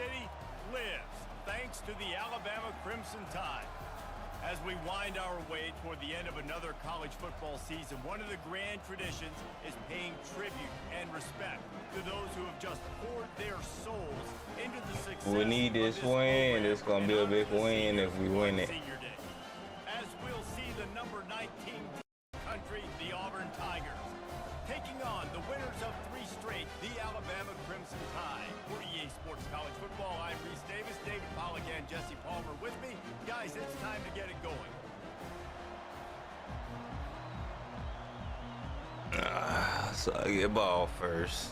city lives thanks to the Alabama Crimson Tide. As we wind our way toward the end of another college football season, one of the grand traditions is paying tribute and respect to those who have just poured their souls into the success. We need this win. It's going to be a big win if we win it. As we'll see the number 19 country, the Auburn Tigers, taking on the winners of 3 straight, the Alabama Crimson Tide. For EA Sports College Football, I'm Reese Davis, David Pollack, and Jesse Palmer with me. Guys, it's time to get it going. So I get ball first.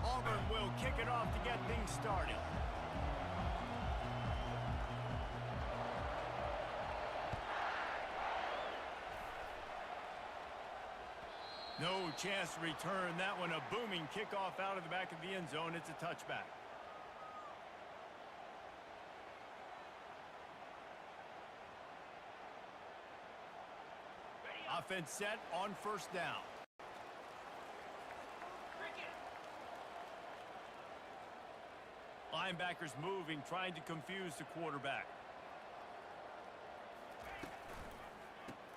Auburn will kick it off to get things started. No chance to return that one. A booming kickoff out of the back of the end zone. It's a touchback. Offense set on first down. Linebackers moving, trying to confuse the quarterback.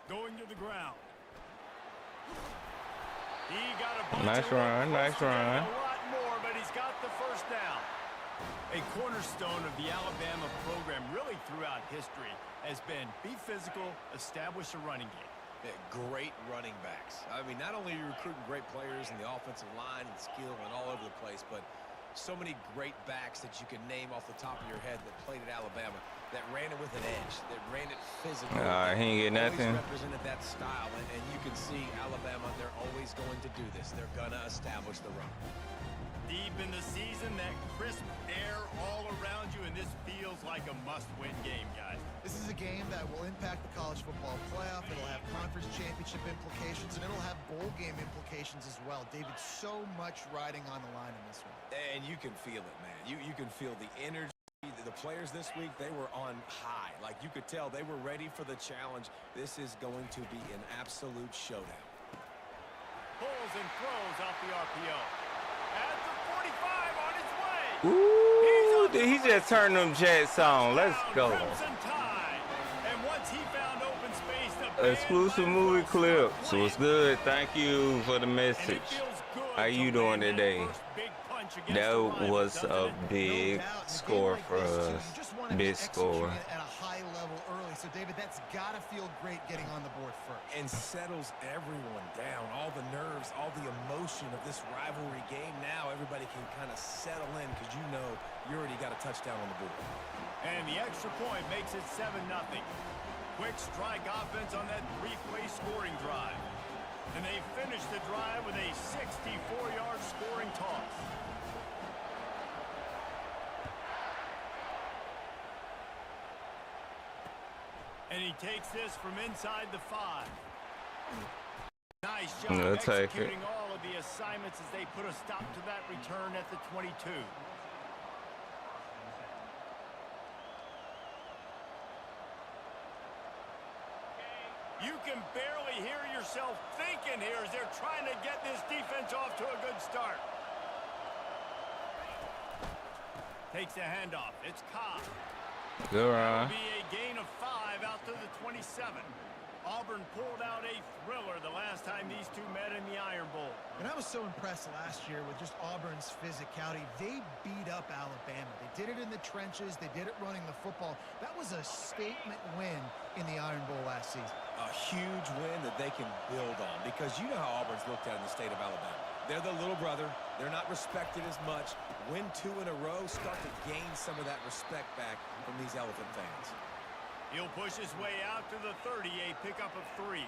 Going to the ground. He got a bunch nice run, nice run. A lot more, but he's got the first down. A cornerstone of the Alabama program really throughout history has been be physical, establish a running game. Great running backs. I mean, not only are you recruiting great players in the offensive line and skill and all over the place, but so many great backs that you can name off the top of your head that played at Alabama, that ran it with an edge, that ran it physically. He ain't get nothing. Represented that style, and you can see Alabama, they're always going to do this. They're going to establish the run. Deep in the season, that crisp air all around you, and this feels like a must-win game, guys. This is a game that will impact the college football playoff. It'll have conference championship implications, and it'll have bowl game implications as well. David, so much riding on the line in this one. And you can feel it, man. You can feel the energy. The players this week, they were on high. Like, you could tell they were ready for the challenge. This is going to be an absolute showdown. Pulls and throws off the RPO. At the 45 on his way. Ooh, he just turned them Jets on. Let's go. And once he found open space, exclusive movie clip. So it's good. Thank you for the message. How you doing today? That was a big score for us. Big score. At a high level early. So, David, that's got to feel great getting on the board first. And settles everyone down. All the nerves, all the emotion of this rivalry game. Now everybody can kind of settle in because you know you already got a touchdown on the board. And the extra point makes it 7-0. Quick strike offense on that 3-play scoring drive. And they finish the drive with a 64-yard scoring toss. And he takes this from inside the 5. Nice job executing all of the assignments as they put a stop to that return at the 22. You can barely hear yourself thinking here as they're trying to get this defense off to a good start. Takes the handoff. It's Cobb. Good run. That'll be a gain of 5 out to the 27. Auburn pulled out a thriller the last time these two met in the Iron Bowl. And I was so impressed last year with just Auburn's physicality. They beat up Alabama. They did it in the trenches. They did it running the football. That was a statement win in the Iron Bowl last season. A huge win that they can build on because you know how Auburn's looked at in the state of Alabama. They're the little brother. They're not respected as much. Win 2 in a row, start to gain some of that respect back from these Elephant fans. He'll push his way out to the 30, a pickup of 3.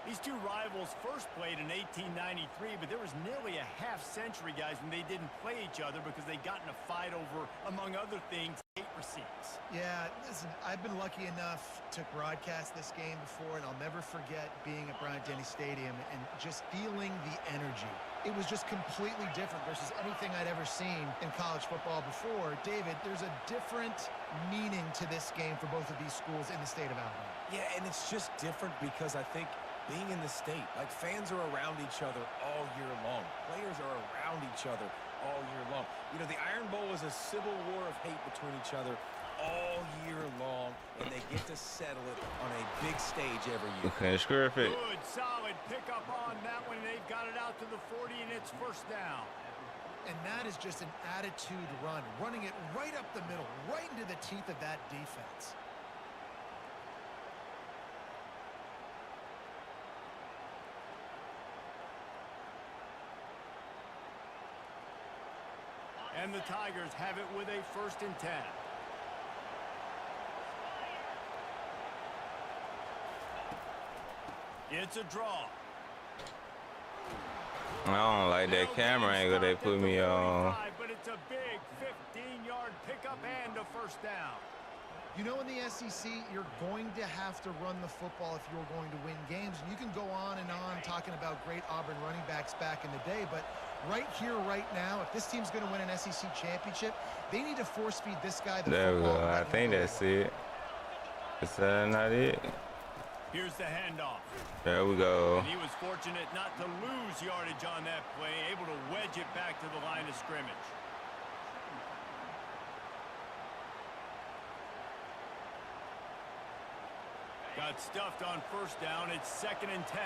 These two rivals first played in 1893, but there was nearly a half-century, guys, when they didn't play each other because they got in a fight over, among other things, gate receipts. Yeah, listen, I've been lucky enough to broadcast this game before, and I'll never forget being at Bryant-Denny Stadium and just feeling the energy. It was just completely different versus anything I'd ever seen in college football before. David, there's a different meaning to this game for both of these schools in the state of Alabama. Yeah, and it's just different because I think being in the state, like fans are around each other all year long. Players are around each other all year long. You know, the Iron Bowl is a civil war of hate between each other all year long, and they get to settle it on a big stage every year. Okay, scruff it. Good, solid pickup on that one. They've got it out to the 40, and it's first down. And that is just an attitude run, running it right up the middle, right into the teeth of that defense. And the Tigers have it with a 1st and 10. It's a draw. I don't like that camera angle they put me on. But it's a big 15-yard pickup and a 1st down. You know, in the SEC, you're going to have to run the football if you're going to win games. And you can go on and on talking about great Auburn running backs back in the day, but right here, right now, if this team's going to win an SEC championship, they need to force feed this guy the There we football. go. I think that's it. Is that not it? Here's the handoff. There we go. And he was fortunate not to lose yardage on that play, able to wedge it back to the line of scrimmage. Got stuffed on 1st down. It's 2nd and 10.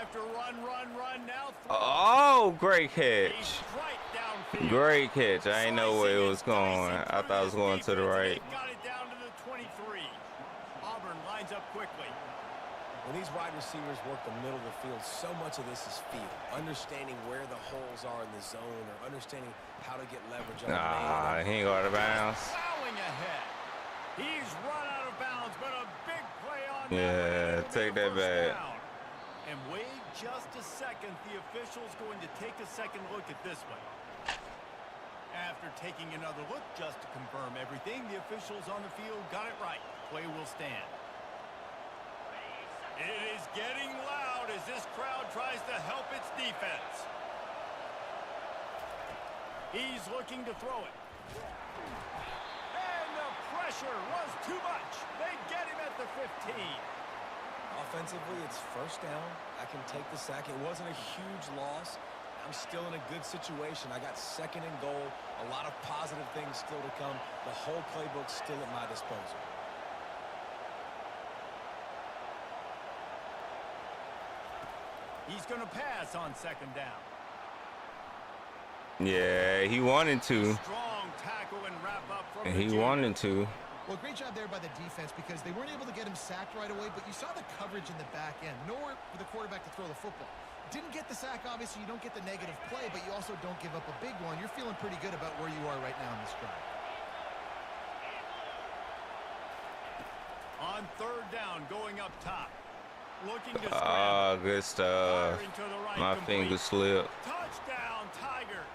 After run, now throw. Oh, great catch. He's right downfield. Great catch. I didn't know where it was going. I thought it was going to the right. Got it down to the 23. Auburn lines up quickly. When these wide receivers work the middle of the field, so much of this is feel. Understanding where the holes are in the zone or understanding how to get leverage on the man. He ain't go out of bounds. Plowing ahead. He's run out of bounds, but a big play on Yeah, that. take that back. And wait just a second. The official's going to take a second look at this one. After taking another look just to confirm everything, the officials on the field got it right. Play will stand. It is getting loud as this crowd tries to help its defense. He's looking to throw it. And the pressure was too much. They get him at the 15. Offensively, it's 1st down. I can take the sack. It wasn't a huge loss. I'm still in a good situation. I got 2nd and goal. A lot of positive things still to come. The whole playbook's still at my disposal. He's going to pass on 2nd down. Yeah, he wanted to. Strong tackle and wrap up from He wanted to. Well, great job there by the defense because they weren't able to get him sacked right away, but you saw the coverage in the back end. Nowhere for the quarterback to throw the football. Didn't get the sack, obviously. You don't get the negative play, but you also don't give up a big one. You're feeling pretty good about where you are right now in this drive. On 3rd down, going up top. Looking to Oh, good stuff. right, My finger slipped. Touchdown, Tigers.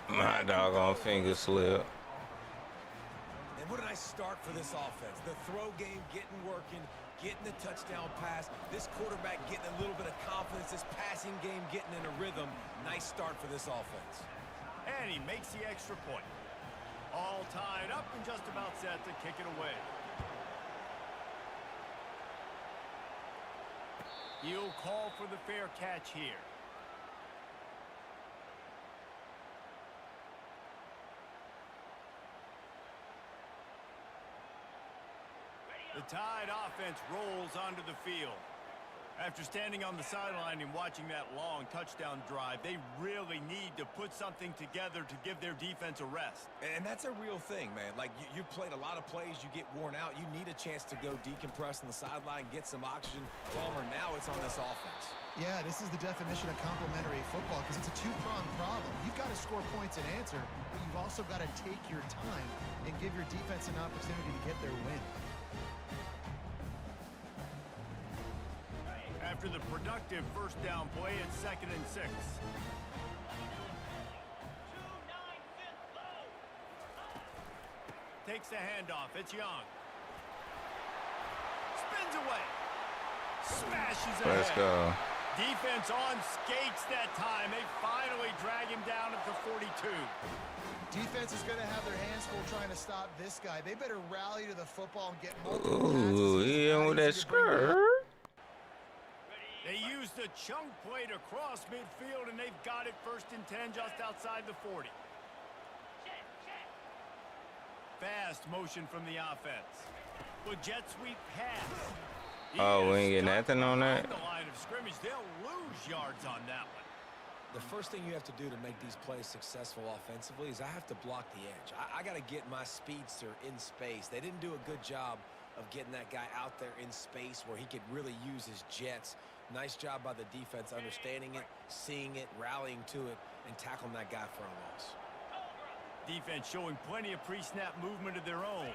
My doggone finger slipped. And what a nice start for this offense. The throw game getting working, getting the touchdown pass. This quarterback getting a little bit of confidence. This passing game getting in a rhythm. Nice start for this offense. And he makes the extra point. All tied up and just about set to kick it away. He'll call for the fair catch here. The Tide offense rolls onto the field. After standing on the sideline and watching that long touchdown drive, they really need to put something together to give their defense a rest. And that's a real thing, man. Like, you played a lot of plays, you get worn out. You need a chance to go decompress on the sideline, get some oxygen. Palmer, now it's on this offense. Yeah, this is the definition of complementary football because it's a two-pronged problem. You've got to score points and answer, but you've also got to take your time and give your defense an opportunity to get their win. After the productive 1st down play, it's 2nd and 6. Takes the handoff. It's Young. Spins away. Smashes Let's ahead. go. Defense on skates that time. They finally drag him down at the 42. Defense is going to have their hands full trying to stop this guy. They better rally to the football and get Ooh, he in with that skirt. They use the chunk play to cross midfield, and they've got it 1st and 10 just outside the 40. Fast motion from the offense. Well, jet sweep pass. Oh, we ain't get nothing on that? The line of scrimmage, they'll lose yards on that one. The first thing you have to do to make these plays successful offensively is I have to block the edge. I got to get my speedster in space. They didn't do a good job of getting that guy out there in space where he could really use his jets. Nice job by the defense understanding it, seeing it, rallying to it, and tackling that guy for a loss. Defense showing plenty of pre-snap movement of their own.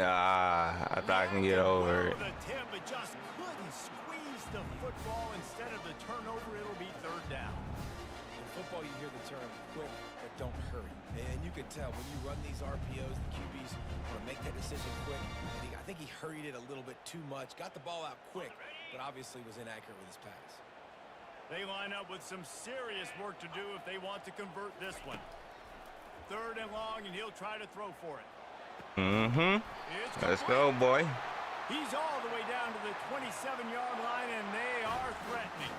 I thought I can get over it. The tip, but just couldn't squeeze the football. Instead of the turnover, it'll be 3rd down. In football, you hear the term quick, but don't hurry. And you can tell when you run these RPOs, the QBs want to make that decision quick. And I think he hurried it a little bit too much, got the ball out quick, but obviously was inaccurate with his pass. They line up with some serious work to do if they want to convert this one. 3rd and long, and he'll try to throw for it. Let's go, boy. He's all the way down to the 27-yard line, and they are threatening.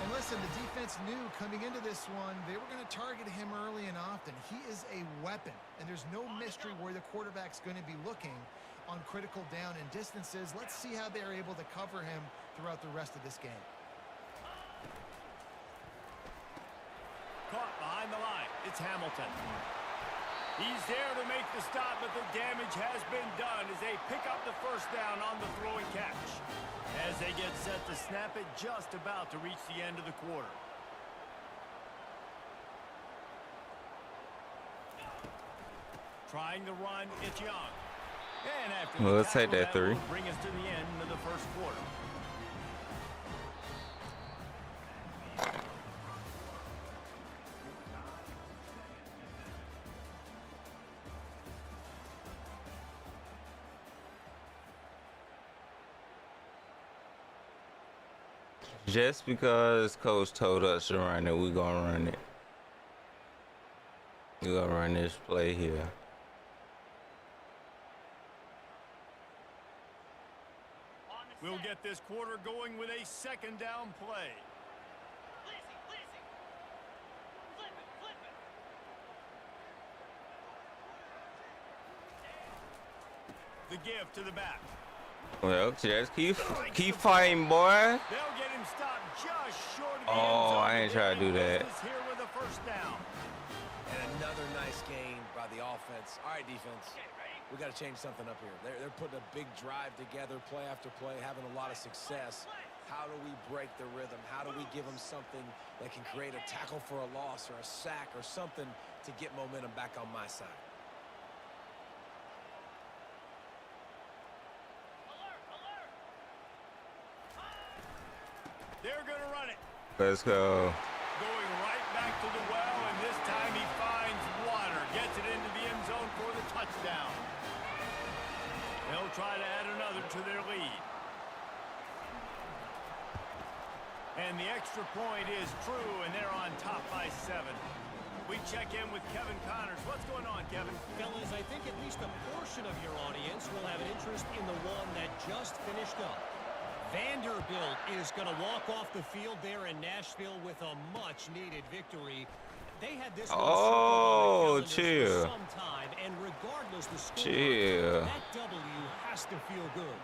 And listen, the defense knew coming into this one, they were going to target him early and often. He is a weapon, and there's no mystery where the quarterback's going to be looking on critical down and distances. Let's see how they're able to cover him throughout the rest of this game. Caught behind the line. It's Hamilton. He's there to make the stop, but the damage has been done as they pick up the 1st down on the throw and catch. As they get set to snap it, just about to reach the end of the quarter. Trying to run, it's Young. And after Well, let's take that 3. will bring us to the end of the 1st quarter. Just because Coach told us to run it, we're going to run it. We're going to run this play here. We'll get this quarter going with a 2nd down play. The give to the back. Well, just keep fighting, boy. They'll get him stopped just short of the Oh, end zone. I ain't trying to do that. Here with a 1st down. And another nice gain by the offense. All right, defense. We got to change something up here. They're putting a big drive together, play after play, having a lot of success. How do we break the rhythm? How do we give them something that can create a tackle for a loss or a sack or something to get momentum back on my side? They're going to run it. Let's go. Going right back to the well, and this time he finds water. Gets it into the end zone for the touchdown. They'll try to add another to their lead. And the extra point is true, and they're on top by 7. We check in with Kevin Connors. What's going on, Kevin? Fellas, I think at least a portion of your audience will have an interest in the one that just finished up. Vanderbilt is going to walk off the field there in Nashville with a much-needed victory. They had this Oh, for chill. some time, and regardless the score, Chill. that W has to feel good.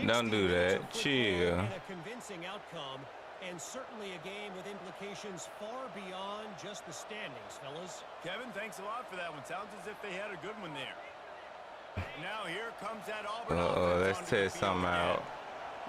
Don't do 60 minutes that. of football Chill. and a convincing outcome, and certainly a game with implications far beyond just the standings, fellas. Kevin, thanks a lot for that one. Sounds as if they had a good one there. Now here comes that Auburn offense Let's onto the test field something again. out.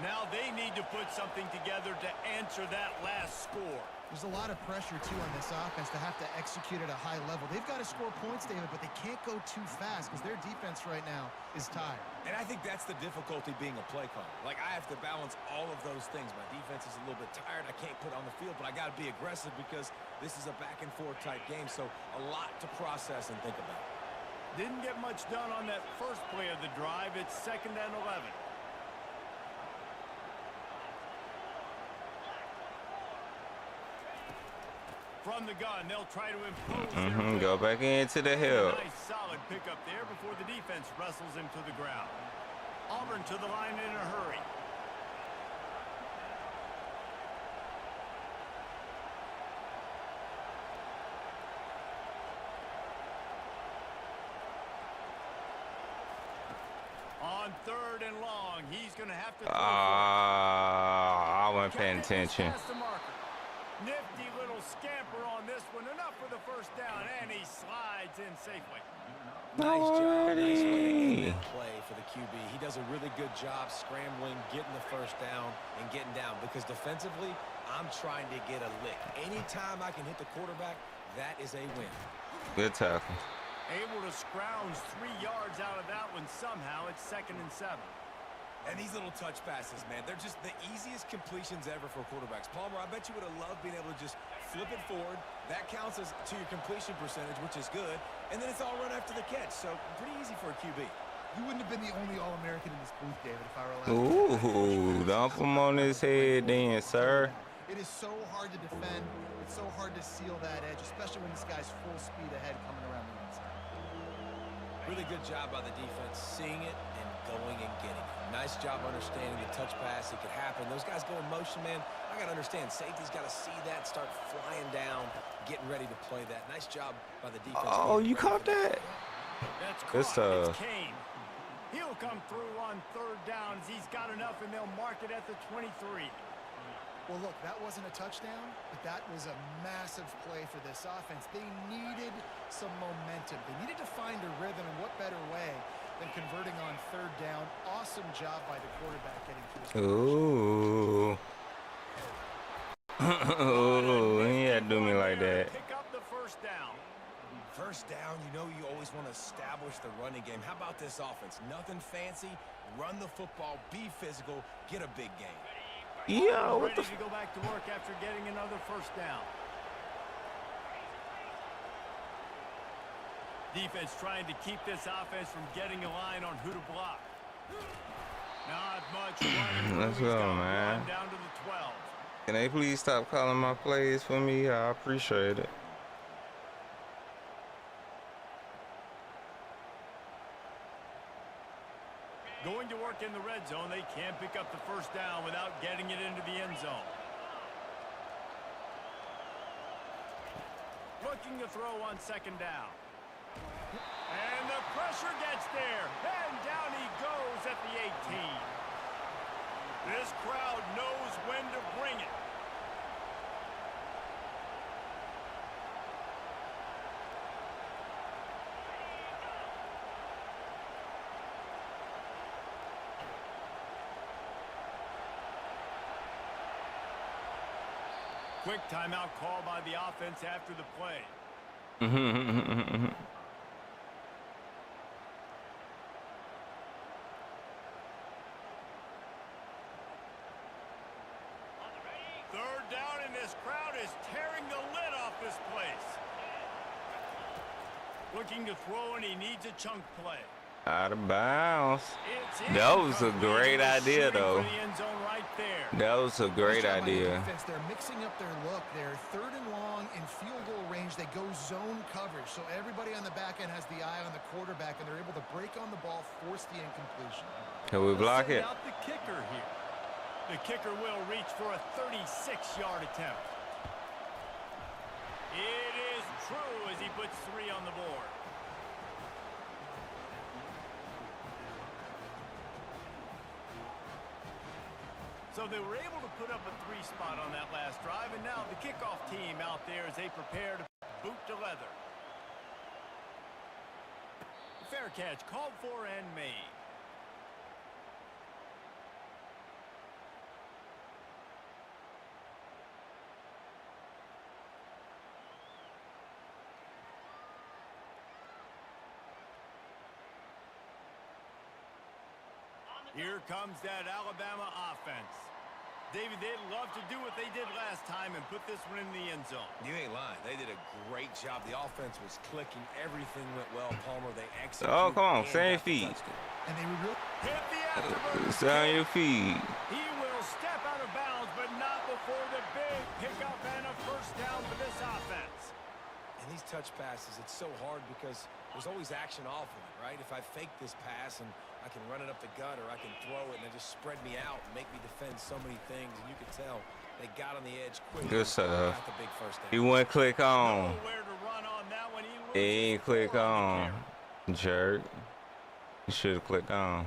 Now they need to put something together to answer that last score. There's a lot of pressure, too, on this offense to have to execute at a high level. They've got to score points, David, but they can't go too fast because their defense right now is tired. And I think that's the difficulty being a play caller. Like, I have to balance all of those things. My defense is a little bit tired. I can't put it on the field, but I got to be aggressive because this is a back-and-forth type game, so a lot to process and think about. Didn't get much done on that first play of the drive. It's 2nd and 11. From the gun, they'll try to impose Go back into the hill. Nice solid pickup there before the defense wrestles him to the ground. Auburn to the line in a hurry. On 3rd and long, he's going to have to throw I wasn't paying attention. Nifty little scamper on this one. Enough for the first down, and he slides in safely. Nice job. Nice way to play for the QB. He does a really good job scrambling, getting the first down, and getting down. Because defensively, I'm trying to get a lick. Anytime I can hit the quarterback, that is a win. Good tackle. Able to scrounge 3 yards out of that one somehow. It's 2nd and 7. And these little touch passes, man, they're just the easiest completions ever for quarterbacks. Palmer, I bet you would have loved being able to just flip it forward. That counts as to your completion percentage, which is good. And then it's all run after the catch. So pretty easy for a QB. You wouldn't have been the only All-American in this booth, David, if I were allowed. Ooh, dump him on his head then, sir. It is so hard to defend. It's so hard to seal that edge, especially when this guy's full speed ahead coming around the inside. Really good job by the defense, seeing it and going and getting it. Nice job understanding the touch pass. It could happen. Those guys go in motion, man. I got to understand. Safety's got to see that, start flying down, getting ready to play that. Nice job by the defense. Oh, you caught that? That's It's It's Kane. He'll come through on 3rd down as he's got enough, and they'll mark it at the 23. Well, look, that wasn't a touchdown, but that was a massive play for this offense. They needed some momentum. They needed to find a rhythm, and what better way than converting on 3rd down. Awesome job by the quarterback getting through. Ooh. Ooh, he had to do me like that. Pick up the 1st down. First down, you know you always want to establish the running game. How about this offense? Nothing fancy. Run the football, be physical, get a big game. Yeah, what Ready the to go back to work after getting another 1st down. Defense trying to keep this offense from getting a line on who to block. Not much running. Let's go, man. Down to the 12. Can they please stop calling my plays for me? I appreciate it. Going to work in the red zone. They can't pick up the 1st down without getting it into the end zone. Looking to throw on 2nd down. And the pressure gets there. And down he goes at the 18. This crowd knows when to bring it. Quick timeout call by the offense after the play. Third down, and this crowd is tearing the lid off this place. Looking to throw, and he needs a chunk play. Out of bounds. That was a great idea, though. Right there. That was a great idea. They're mixing up their look. They're 3rd and long in field goal range. They go zone coverage, so everybody on the back end has the eye on the quarterback, and they're able to break on the ball, force the incompletion. Can we block it? Out the kicker here. The kicker will reach for a 36-yard attempt. It is true as he puts 3 on the board. So they were able to put up a 3 spot on that last drive, and now the kickoff team out there as they prepare to boot to leather. Fair catch called for and made. Here comes that Alabama offense. David, they'd love to do what they did last time and put this one in the end zone. You ain't lying. They did a great job. The offense was clicking. Everything went well. Palmer, they executed. Oh, come on. Stay on your feet. And they were hit the afterburner. Stay on your feet. He will step out of bounds, but not before for the big pickup and a first down for this offense. And these touch passes, it's so hard because there's always action off of it, right? If I fake this pass and I can run it up the gut or I can throw it and it just spread me out and make me defend so many things, and you can tell they got on the edge quick. Good stuff. Got the big first down. He wouldn't click on. Nowhere to run on that one. He ain't click on. Jerk. You should have clicked on.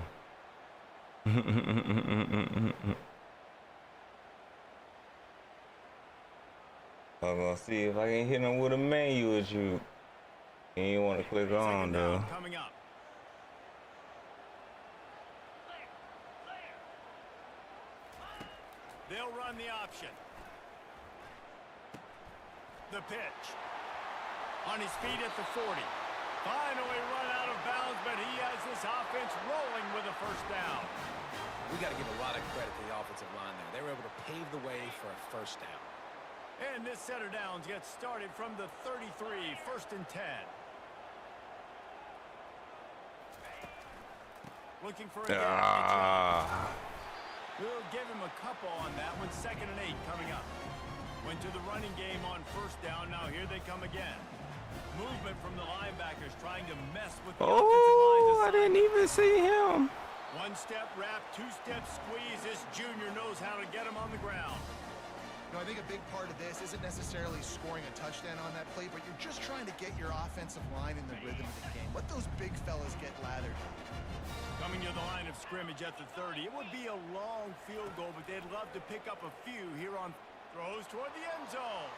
I'm gonna see if I can hit him with a manual juke. He ain't want to click on though. Coming up. They'll run the option. The pitch. On his feet at the 40. Finally run out of bounds, but he has this offense rolling with a first down. We got to give a lot of credit to the offensive line there. They were able to pave the way for a first down. And this set of downs gets started from the 33, first and 10. Looking for a We'll give him a couple on that one. 2nd and 8 coming up. Went to the running game on first down. Now here they come again. Movement from the linebackers trying to mess with the offensive line. I didn't even see him. One-step wrap, two-step squeeze. This junior knows how to get him on the ground. You know, I think a big part of this isn't necessarily scoring a touchdown on that play, but you're just trying to get your offensive line in the rhythm of the game. Let those big fellas get lathered. Coming to the line of scrimmage at the 30. It would be a long field goal, but they'd love to pick up a few here on throws toward the end zone.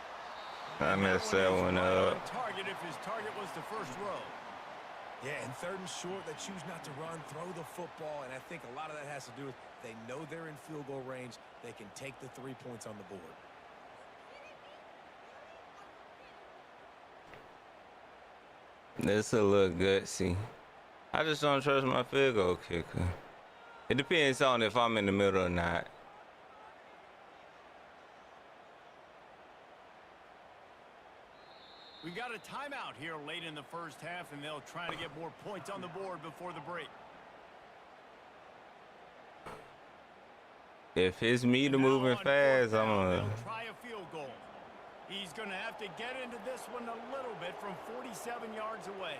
I messed that one up. Target if his target was the first row. Yeah, and 3rd and short, they choose not to run, throw the football, and I think a lot of that has to do with they know they're in field goal range. They can take the 3 points on the board. This will look gutsy. I just don't trust my field goal kicker. It depends on if I'm in the middle or not. We got a timeout here late in the first half, and they'll try to get more points on the board before the break. If it's me to moving fast, I'm gonna try a field goal. He's gonna have to get into this one a little bit from 47 yards away.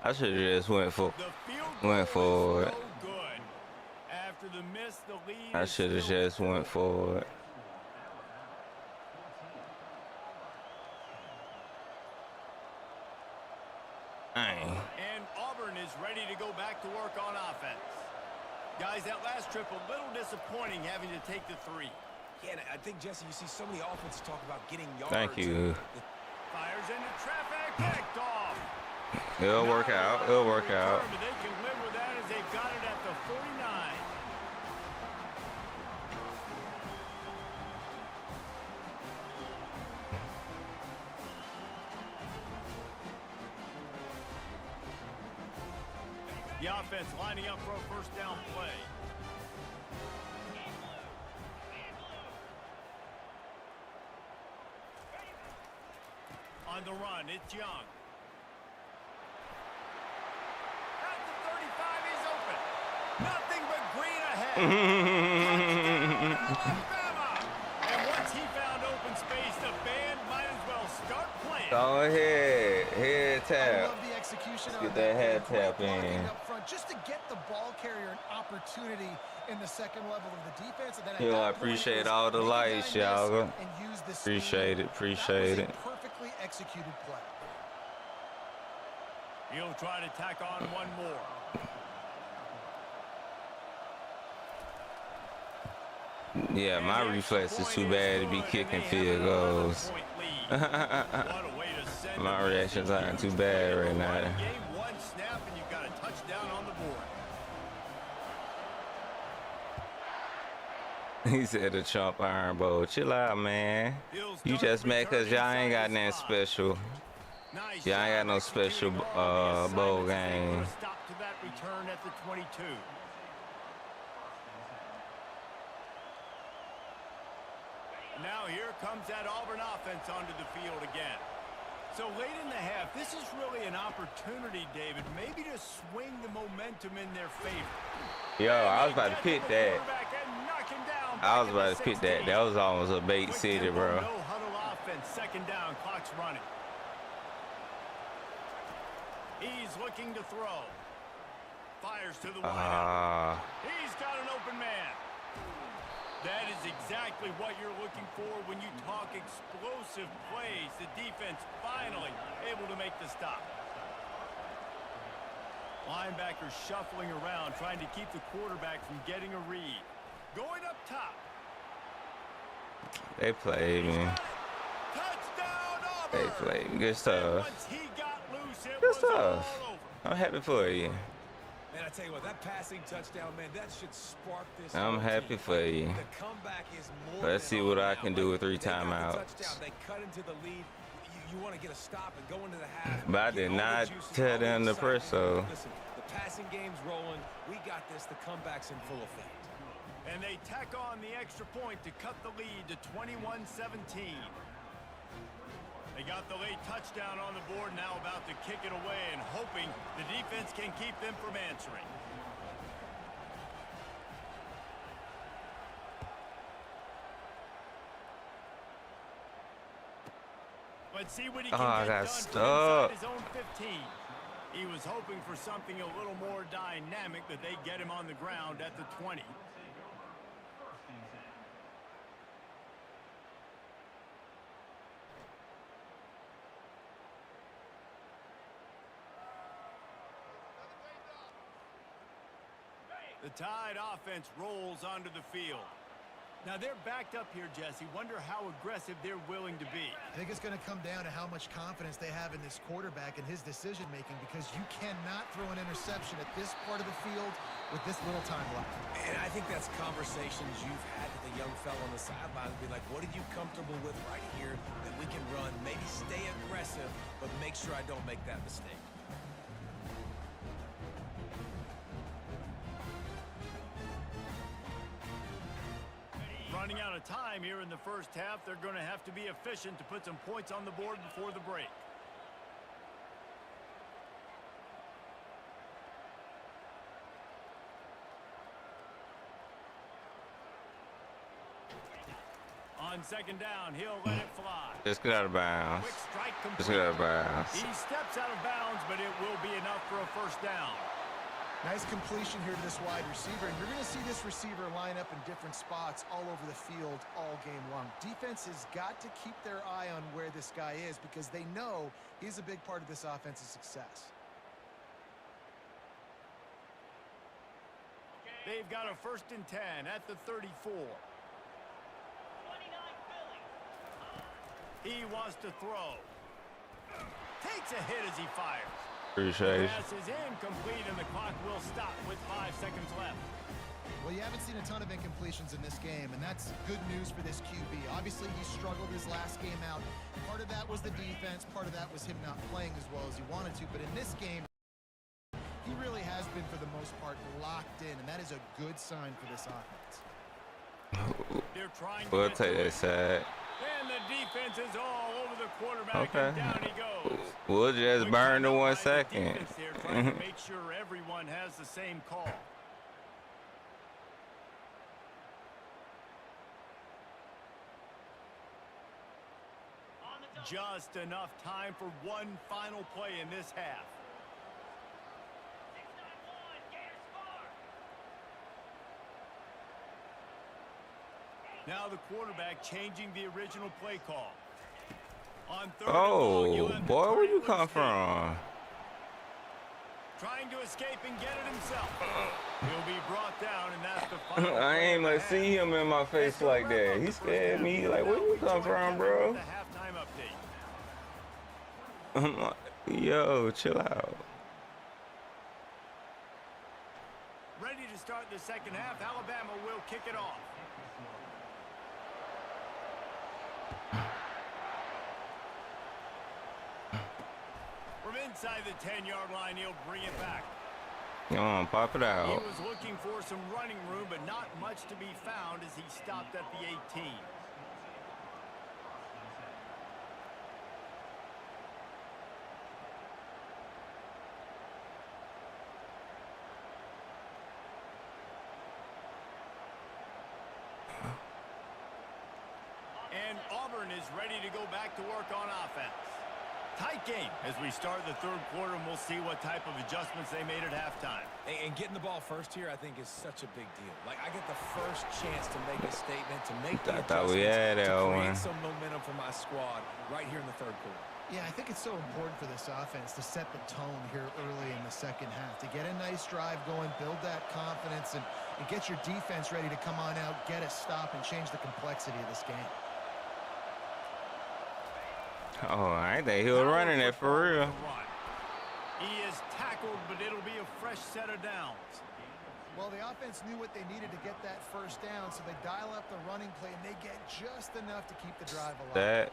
I should have just went for it. After the miss, the lead I should have just went for it. And Auburn is ready to go back to work on offense. Guys, that last trip a little disappointing having to take the 3. Yeah, and I think, Jesse, you see so many offenses talk about getting yards. Thank you. Fires into traffic, picked off. It'll work out. It'll work out. They can live with that as they've got it at the 49. The offense lining up for a first down play. On the run, it's Young. At the 35, he's open. Nothing but green ahead. Alabama. And once he found open space, the band might as well start playing. Go ahead. Head tap. I love the execution Get that head tap in. Up front, just to get the ball carrier an opportunity in the second level of the defense. And then Yo, I appreciate all the lights, y'all. Appreciate it. Appreciate it. Perfectly executed play. He'll try to tack on one more. Yeah, my reflex is too bad to be kicking field goals. My reactions aren't too bad right now. One snap and you've got a touchdown on the board. He said the Trump Iron Bowl. Chill out, man. You just mad because y'all ain't got nothing special. Y'all ain't got no special bowl game. Stop to that return at the 22. Now here comes that Auburn offense onto the field again. So late in the half, this is really an opportunity, David, maybe to swing the momentum in their favor. Yo, I was about to pick that. I was about to pick that. That was almost a bait city, bro. No huddle offense, second down, clock's running. He's looking to throw. Fires to the wideout. He's got an open man. That is exactly what you're looking for when you talk explosive plays. The defense finally able to make the stop. Linebackers shuffling around, trying to keep the quarterback from getting a read. Going up top. They played me. Touchdown, Auburn. They played me. Good stuff. Once he got loose, it Good was stuff. all over. I'm happy for you. Man, I tell you what, that passing touchdown, man, that should spark this. I'm happy for you. The comeback is more. Let's see what I can do with 3 timeouts. They cut into the lead. You want to get a stop and go into the half. But I did not tell them to press, so. Listen, the passing game's rolling. We got this. The comeback's in full effect. And they tack on the extra point to cut the lead to 21-17. They got the late touchdown on the board, now about to kick it away and hoping the defense can keep them from answering. Let's see what he can get done inside his own 15. He was hoping for something a little more dynamic, that they get him on the ground at the 20. The Tide offense rolls onto the field. Now they're backed up here, Jesse. Wonder how aggressive they're willing to be. I think it's going to come down to how much confidence they have in this quarterback and his decision-making, because you cannot throw an interception at this part of the field with this little time left. And I think that's conversations you've had with the young fella on the sideline. Be like, what are you comfortable with right here that we can run? Maybe stay aggressive, but make sure I don't make that mistake. Running out of time here in the first half. They're going to have to be efficient to put some points on the board before the break. On second down, he'll let it fly. Just get out of bounds. Quick strike complete. Just get out of bounds. He steps out of bounds, but it will be enough for a first down. Nice completion here to this wide receiver, and you're going to see this receiver line up in different spots all over the field all game long. Defense has got to keep their eye on where this guy is, because they know he's a big part of this offense's success. They've got a 1st and 10 at the 34. He wants to throw. Takes a hit as he fires. Appreciate it. The pass is incomplete, and the clock will stop with 5 seconds left. Well, you haven't seen a ton of incompletions in this game, and that's good news for this QB. Obviously, he struggled his last game out. Part of that was the defense. Part of that was him not playing as well as he wanted to. But in this game, he really has been, for the most part, locked in, and that is a good sign for this offense. They're trying to We'll take that side. And the defense is all over the quarterback, Okay. and down he goes. We'll just burn the 1 second. They're trying to make sure everyone has the same call. Just enough time for one final play in this half. Now the quarterback changing the original play call. On third and long, you'll have the boy, where you turnover come escape. from? Trying to escape and get it himself. He'll be brought down, and that's the final I play ain't of the gonna half. see him in my face That's the like wrap that. up He the first scared half. me. Like, where Now you we come join from, Kevin bro? with the halftime update. I'm like, yo, chill out. Ready to start the second half. Alabama will kick it off. From inside the 10-yard line, he'll bring it back. Come on, pop it He out. was looking for some running room, but not much to be found as he stopped at the 18. ready to go back to work on offense. Tight game as we start the third quarter, and we'll see what type of adjustments they made at halftime. And getting the ball first here, I think, is such a big deal. Like, I get the first chance to make a statement, to make the adjustments, to create some momentum for my squad right here in the third quarter. Yeah, I think it's so important for this offense to set the tone here early in the second half, to get a nice drive going, build that confidence, and get your defense ready to come on out, get a stop, and change the complexity of this game. Oh, I think he was running it for real. He is tackled, but it'll be a fresh set of downs. Well, the offense knew what they needed to get that first down, so they dial up the running play, and they get just enough to keep the drive alive.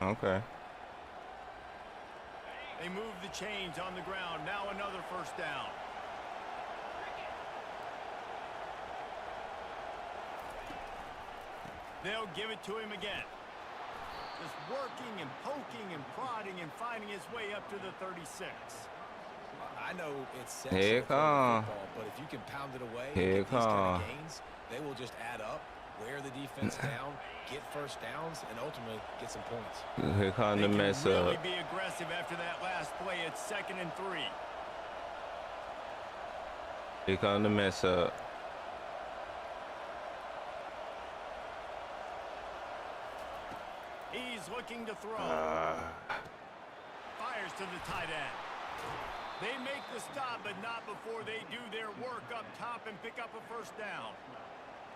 Okay. They move the chains on the ground. Now another first down. They'll give it to him again. Just working and poking and prodding and finding his way up to the 36. I know it's Here it comes. But if you can pound it away, Here it get these kind comes. of gains, they will just add up, wear the defense down, get first downs, and ultimately get some points. Here comes the mess really up. Be aggressive after that last play. It's 2nd and 3. Here comes the mess up. He's looking to throw. Fires to the tight end. They make the stop, but not before they do their work up top and pick up a first down.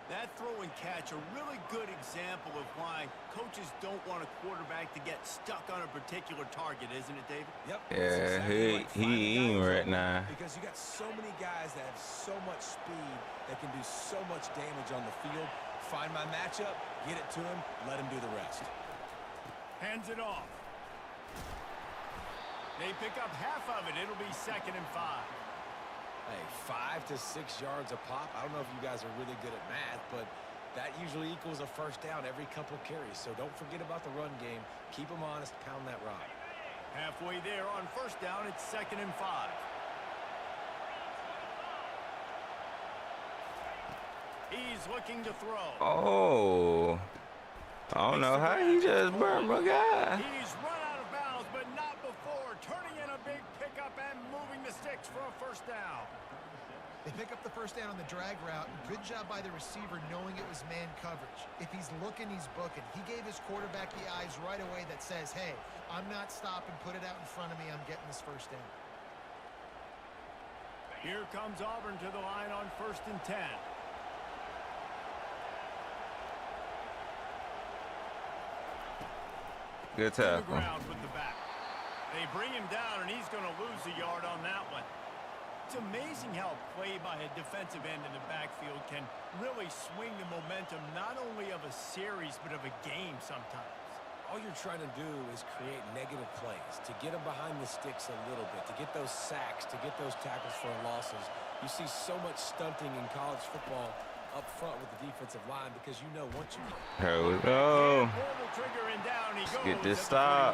That throw and catch, a really good example of why coaches don't want a quarterback to get stuck on a particular target, isn't it, David? Yep. Yeah, Exactly he eating right now. Because you got so many guys that have so much speed that can do so much damage on the field. Find my matchup, get it to him, let him do the rest. Hands it off. They pick up half of it. It'll be 2nd and 5. Hey, 5 to 6 yards a pop. I don't know if you guys are really good at math, but that usually equals a first down every couple carries. So don't forget about the run game. Keep them honest. Pound that rock. Halfway there on first down. It's 2nd and 5. He's looking to throw. Oh. I don't know how he just burned my guy. He's run out of bounds, but not before. Turning in a big pickup and moving the sticks for a first down. They pick up the first down on the drag route. Good job by the receiver knowing it was man coverage. If he's looking, he's booking. He gave his quarterback the eyes right away that says, hey, I'm not stopping. Put it out in front of me. I'm getting this first down. Here comes Auburn to the line on 1st and 10. Good tackle. Ground with the back. They bring him down, and he's going to lose a yard on that one. It's amazing how play by a defensive end in the backfield can really swing the momentum not only of a series but of a game sometimes. All you're trying to do is create negative plays, to get them behind the sticks a little bit, to get those sacks, to get those tackles for losses. You see so much stunting in college football up front with the defensive line because you know once you... Here we go. Let's get this stop.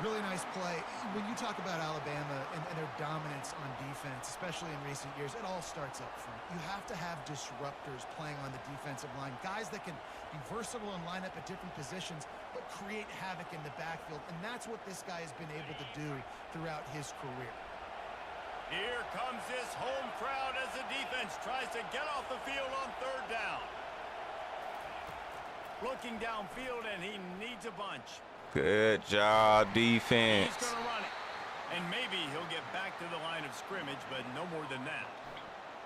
Really nice play. When you talk about Alabama and their dominance on defense, especially in recent years, it all starts up front. You have to have disruptors playing on the defensive line, guys that can be versatile and line up at different positions, but create havoc in the backfield, and that's what this guy has been able to do throughout his career. Here comes this home crowd as the defense tries to get off the field on 3rd down. Looking downfield, and he needs a bunch. Good job, defense. He's going to run it. And maybe he'll get back to the line of scrimmage, but no more than that.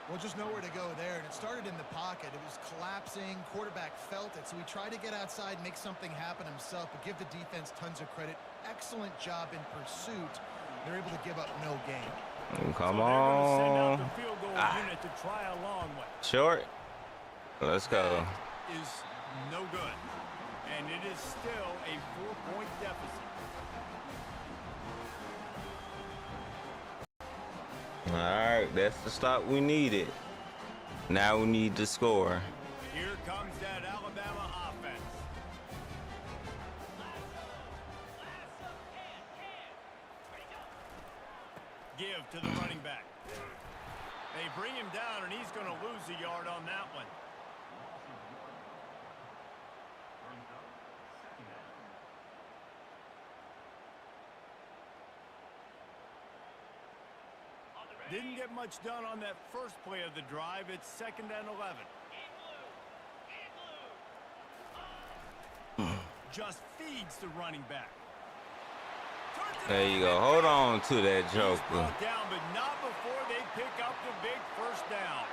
Well, just nowhere to go there, and it started in the pocket. It was collapsing. Quarterback felt it, so he tried to get outside, make something happen himself, but give the defense tons of credit. Excellent job in pursuit. They're able to give up no gain. Come so on. Send out the field goal unit to try a long one. Short. Let's go. That is no good. And it is still a 4-point deficit. All right, that's the stop we needed. Now we need to score. Here comes that Alabama offense. Give to the running back. They bring him down, and he's going to lose a yard on that one. Didn't get much done on that first play of the drive. It's 2nd and 11. Just feeds the running back. There you go. Hold on to that He's joker. brought down, but not before they pick up the big first down.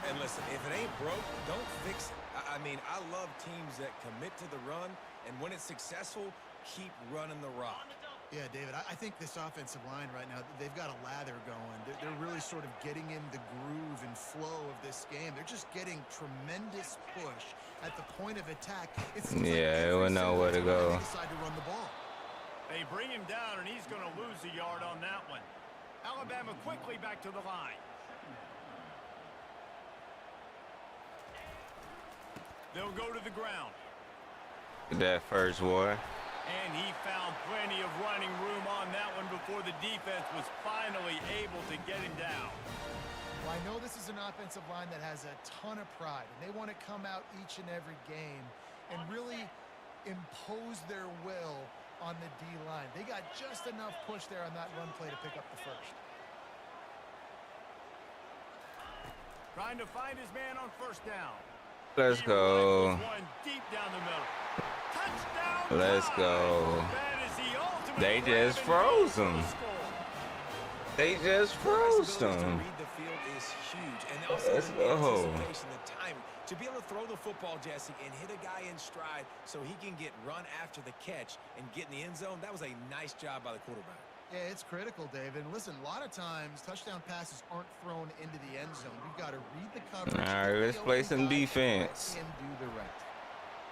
And listen, if it ain't broke, don't fix it. I mean, I love teams that commit to the run, and when it's successful, keep running the rock. Yeah, David, I think this offensive line right now, they've got a lather going. They're really sort of getting in the groove and flow of this game. They're just getting tremendous push at the point of attack. Yeah, it would know where to go. They decide to run the ball. They bring him down, and he's going to lose a yard on that one. Alabama quickly back to the line. They'll go to the ground. That first war. And he found plenty of running room on that one before the defense was finally able to get him down. Well, I know this is an offensive line that has a ton of pride, and they want to come out each and every game and really impose their will on the D-line. They got just enough push there on that run play to pick up the first. Trying to find his man on first down. Let's go. One deep down the middle. Touchdown. Let's go. That is the ultimate. They just froze him. They just froze To him. read the field is huge, and also Let's the go. anticipation, the timing. To be able to throw the football, Jesse, and hit a guy in stride so he can get run after the catch and get in the end zone, that was a nice job by the quarterback. Yeah, it's critical, David. And listen, a lot of times touchdown passes aren't thrown into the end zone. You've got to read the coverage. All right, let's play some defense. And do the rest.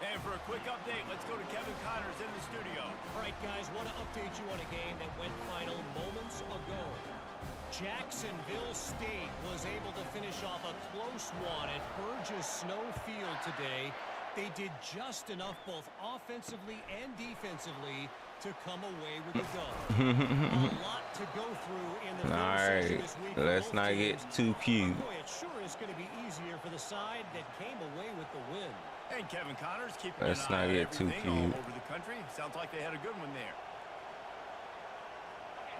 And for a quick update, let's go to Kevin Connors in the studio. All right, guys, want to update you on a game that went final moments ago. Jacksonville State was able to finish off a close one at Burgess Snow Field today. They did just enough both offensively and defensively to come away with the dub. A lot to go through in the All third right, section this week. for let's both not get teams. too cute. Boy, it sure is going to be easier for the side that came away with the win. And Kevin Connors keeping Let's an eye not on get too everything all cute. over the country. Sounds like they had a good one there.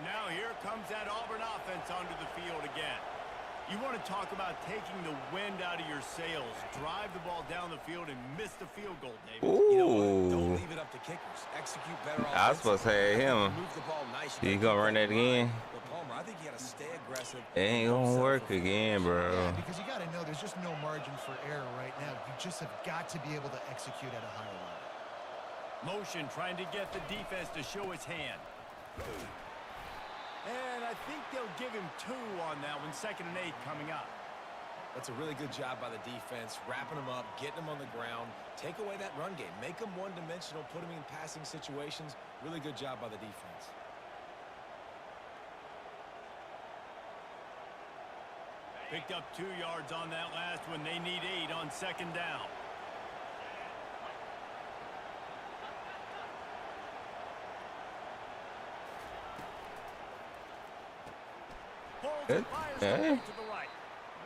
Now here comes that Auburn offense onto the field again. You want to talk about taking the wind out of your sails. Drive the ball down the field and miss the field goal, David. You know what? Don't Ooh. leave it up to kickers. Execute better. I was supposed to have him. Move the ball nice. He gonna run that again? But Palmer, I think you got to stay aggressive. It ain't gonna work again, bro. Yeah, because you got to know there's just no margin for error right now. You just have got to be able to execute at a higher level. Motion trying to get the defense to show his hand. And I think they'll give him 2 on that one. 2nd and 8 coming up. That's a really good job by the defense, wrapping them up, getting them on the ground, take away that run game, make them one-dimensional, put them in passing situations. Really good job by the defense. Picked up 2 yards on that last one. They need 8 on 2nd down. Good. Hey. To the right.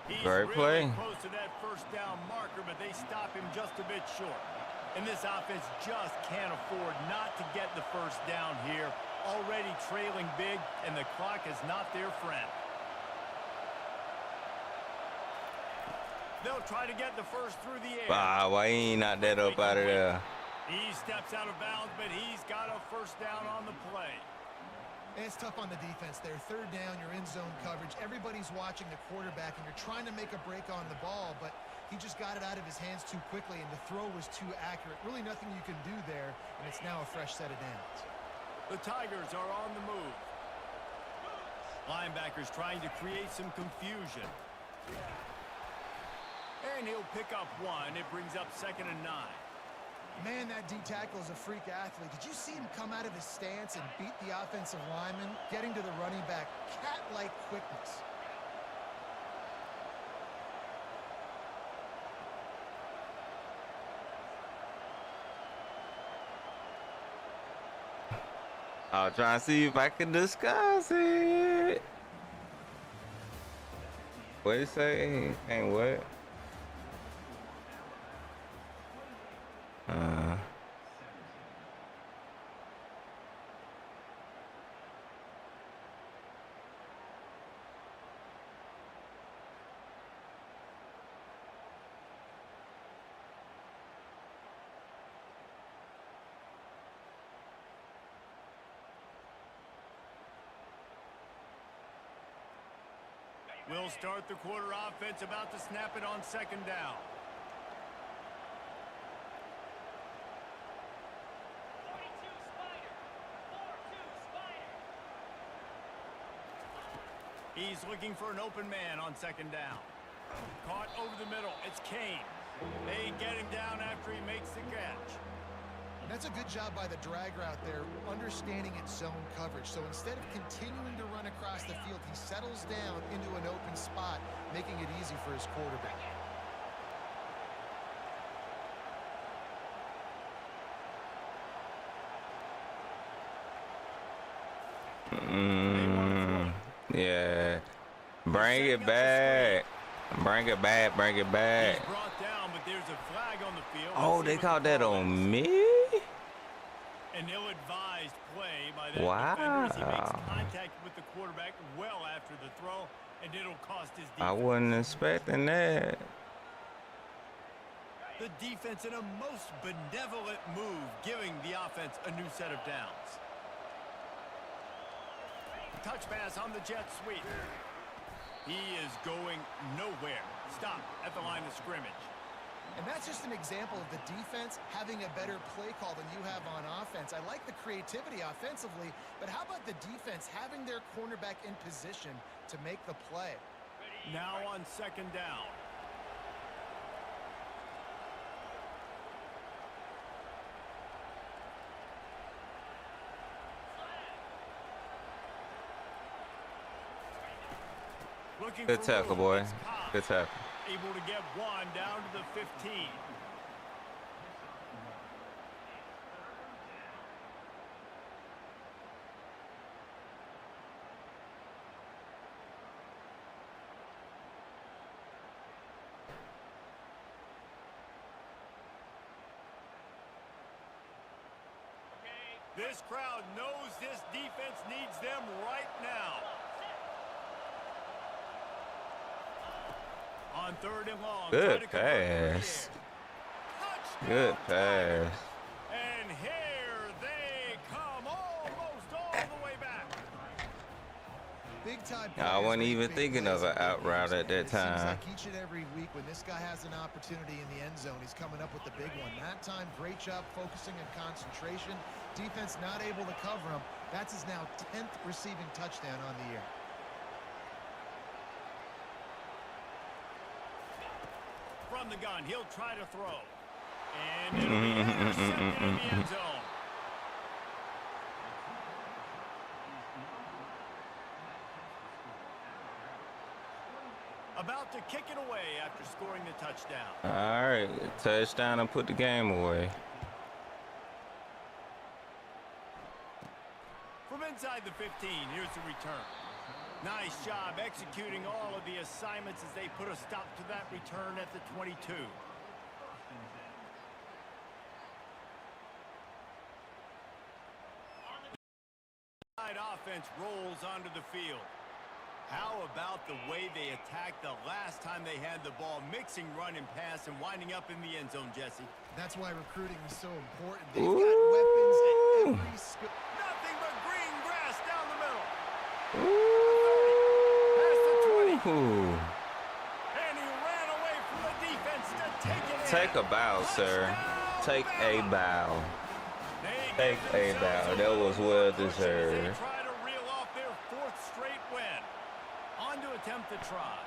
He's Great really play. close to that first down marker, but they stop him just a bit short. And this offense just can't afford not to get the first down here. Already trailing big, and the clock is not their friend. They'll try to get the first through the air. Wow, why he ain't knock that up out of there? He steps out of bounds, but he's got a first down on the play. And it's tough on the defense there. 3rd down, you're in zone coverage. Everybody's watching the quarterback, and you're trying to make a break on the ball, but he just got it out of his hands too quickly, and the throw was too accurate. Really nothing you can do there, and it's now a fresh set of downs. The Tigers are on the move. Linebackers trying to create some confusion. And he'll pick up 1. It brings up 2nd and 9. Man, that D-tackle is a freak athlete. Did you see him come out of his stance and beat the offensive lineman, getting to the running back? Cat-like quickness. I'll try and see if I can disguise it. What did it say? Ain't what? We'll start the quarter offense, about to snap it on second down. He's looking for an open man on second down. Caught over the middle. It's Kane. They get him down after he makes the catch. That's a good job by the drag route there, understanding its zone coverage. So instead of continuing to run across the field, he settles down into an open spot, making it easy for his quarterback. Yeah. Bring it back. Bring it back. Bring it back. He's brought down, but there's a flag on the field. Oh, they called that on me? An ill-advised play by that Wow. defender as he makes contact with the quarterback well after the throw, and it'll cost his defense. I wasn't expecting that. The defense in a most benevolent move, giving the offense a new set of downs. Touch pass on the jet sweep. He is going nowhere. Stop at the line of scrimmage. And that's just an example of the defense having a better play call than you have on offense. I like the creativity offensively, but how about the defense having their cornerback in position to make the play? Now on second down. Looking Good for tackle, room. boy. It's Cobb. Good tackle. Able to get one down to the 15. This crowd knows this defense needs them right now. On third and long. Good pass. Good pass. And here they come, almost all the way back. Big time. I wasn't even big thinking plays of an in out big route games. at that It seems time. like each and every week when this guy has an opportunity in the end zone, he's coming up with the big one. That time, great job focusing and concentration. Defense not able to cover him. That's his now 10th receiving touchdown on the year. From the gun, he'll try to throw. And it'll be intercepted in the end zone. About to kick it away after scoring the touchdown. All right. Touchdown and put the game away. From inside the 15, here's the return. Nice job executing all of the assignments as they put a stop to that return at the 22. Offense rolls onto the field. How about the way they attacked the last time they had the ball, mixing run and pass and winding up in the end zone, Jesse? That's why recruiting is so important. They've got weapons at every skill. Nothing but green grass down the middle. Ooh. Past the 20. And he ran away from the defense to take it in. Take a bow, sir. Take a bow. Take a bow. That was well deserved. Try to reel off their fourth straight win. On to attempt the try.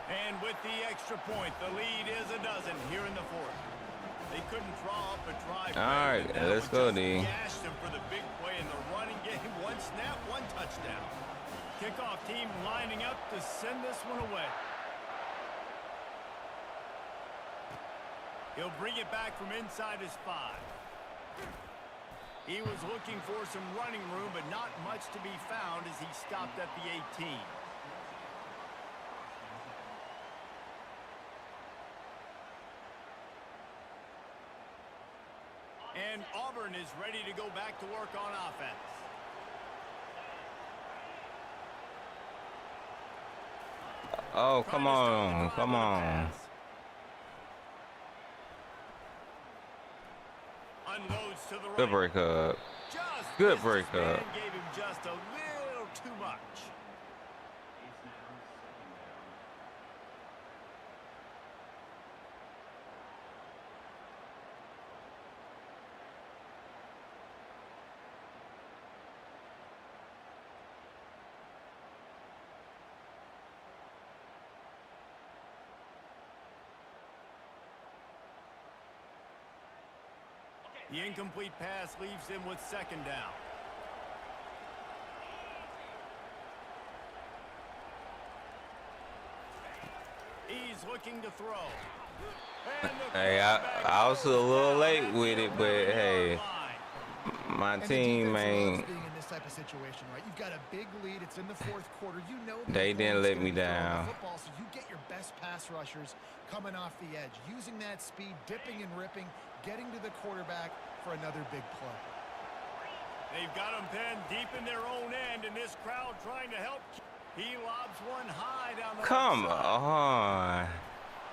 And with the extra point, the lead is a dozen here in the fourth. They couldn't draw up a drive. All right, let's go, D. Gashed them for the big play in the running game. One snap, one touchdown. Kickoff team lining up to send this one away. He'll bring it back from inside his 5. He was looking for some running room, but not much to be found as he stopped at the 18. And Auburn is ready to go back to work on offense. Oh, come on. Come on. Unloads to the right. Good break up. Just Good This breakup. man gave him just a little too much. The incomplete pass leaves him with second down. He's looking to throw. Hey, I was a little late with it, but hey, my And the team defense ain't. loves being in this type of situation, right? You've got a big lead. It's in the fourth quarter. You know the They didn't opponent's let gonna me be throwing the down. Football, so you get your best pass rushers coming off the edge, using that speed, dipping and ripping, getting to the quarterback for another big play. They've got him pinned deep in their own end, and this crowd trying to help. He lobs one high down the Come left side. on.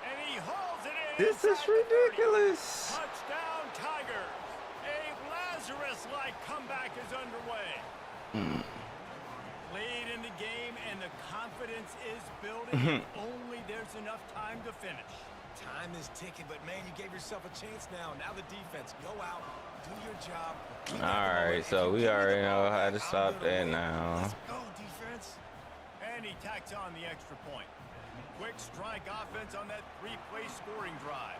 And he hauls it in. This is inside the 30. ridiculous. Touchdown, Tigers. A Lazarus-like comeback is underway. Late in the game, and the confidence is building. Only there's enough time to finish. Time is ticking, but man, you gave yourself a chance now. Now the defense, go out, do your job. All right, so we already know how to stop that now. Let's go, defense. And he tacks on the extra point. Quick strike offense on that three-play scoring drive.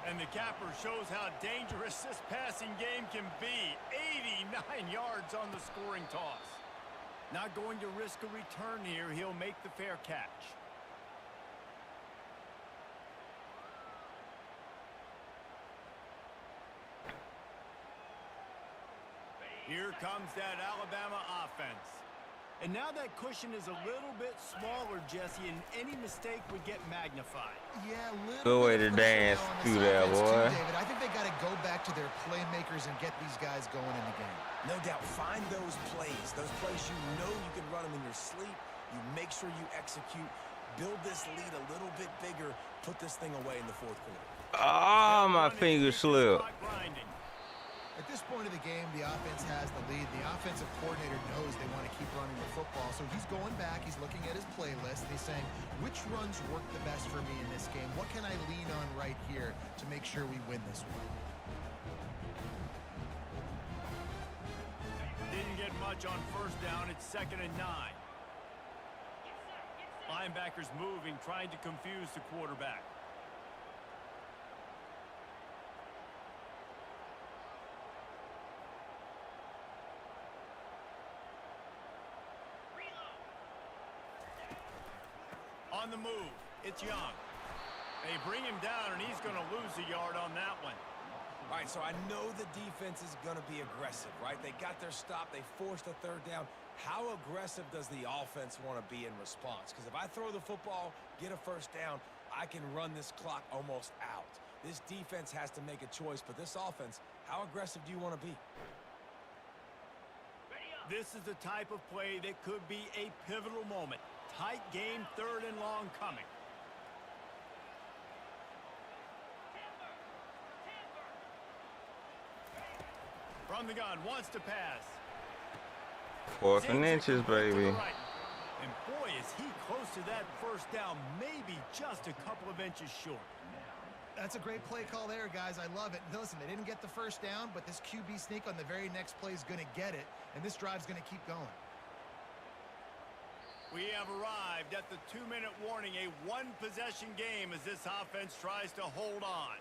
And the capper shows how dangerous this passing game can be. 89 yards on the scoring toss. Not going to risk a return here. He'll make the fair catch. Here comes that Alabama offense. And now that cushion is a little bit smaller, Jesse, and any mistake would get magnified. Yeah, a little Good way bit to of pressure dance now on through this that, offense too, boy. David. I think they got to go back to their playmakers and get these guys going in the game. No doubt, find those plays you know you can run them in your sleep. You make sure you execute, build this lead a little bit bigger, put this thing away in the fourth quarter. Oh, my finger slipped. At this point of the game, the offense has the lead. The offensive coordinator knows they want to keep running the football, so he's going back. He's looking at his playlist, and he's saying, which runs work the best for me in this game? What can I lean on right here to make sure we win this one? Didn't get much on first down. It's 2nd and 9. Linebackers moving, trying to confuse the quarterback. On the move, it's Young. They bring him down, and he's going to lose a yard on that one. All right, so I know the defense is going to be aggressive, right? They got their stop. They forced a third down. How aggressive does the offense want to be in response? Because if I throw the football, get a first down, I can run this clock almost out. This defense has to make a choice, but this offense, how aggressive do you want to be? This is the type of play that could be a pivotal moment. Tight game, 3rd and long coming. From the gun, wants to pass. 4th and inches, baby. And boy, is he close to that first down, maybe just a couple of inches short. That's a great play call there, guys. I love it. Listen, they didn't get the first down, but this QB sneak on the very next play is going to get it, and this drive's going to keep going. We have arrived at the 2-minute warning, a one-possession game as this offense tries to hold on.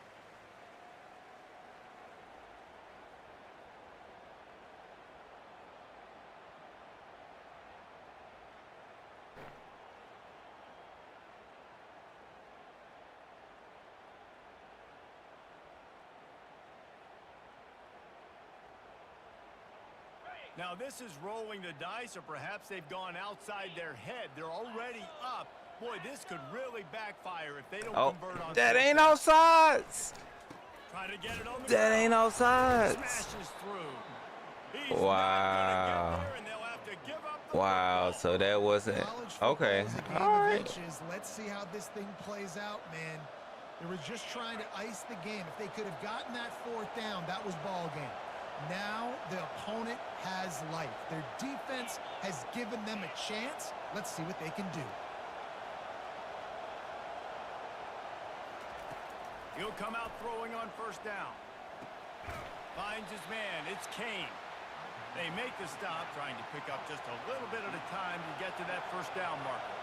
Now this is rolling the dice, or perhaps they've gone outside their head. They're already up. Boy, this could really backfire if they don't convert on. That ain't offsides. Try to get it on the That ground. ain't offsides. Smashes through. He's Wow. not gonna get there, and they'll have to give up the Wow, football. so that wasn't College football okay. is a game All of right. inches. Let's see how this thing plays out, man. They were just trying to ice the game. If they could have gotten that 4th down, that was ball game. Now the opponent has life. Their defense has given them a chance. Let's see what they can do. He'll come out throwing on first down. Finds his man. It's Kane. They make the stop, trying to pick up just a little bit at a time to get to that first down marker.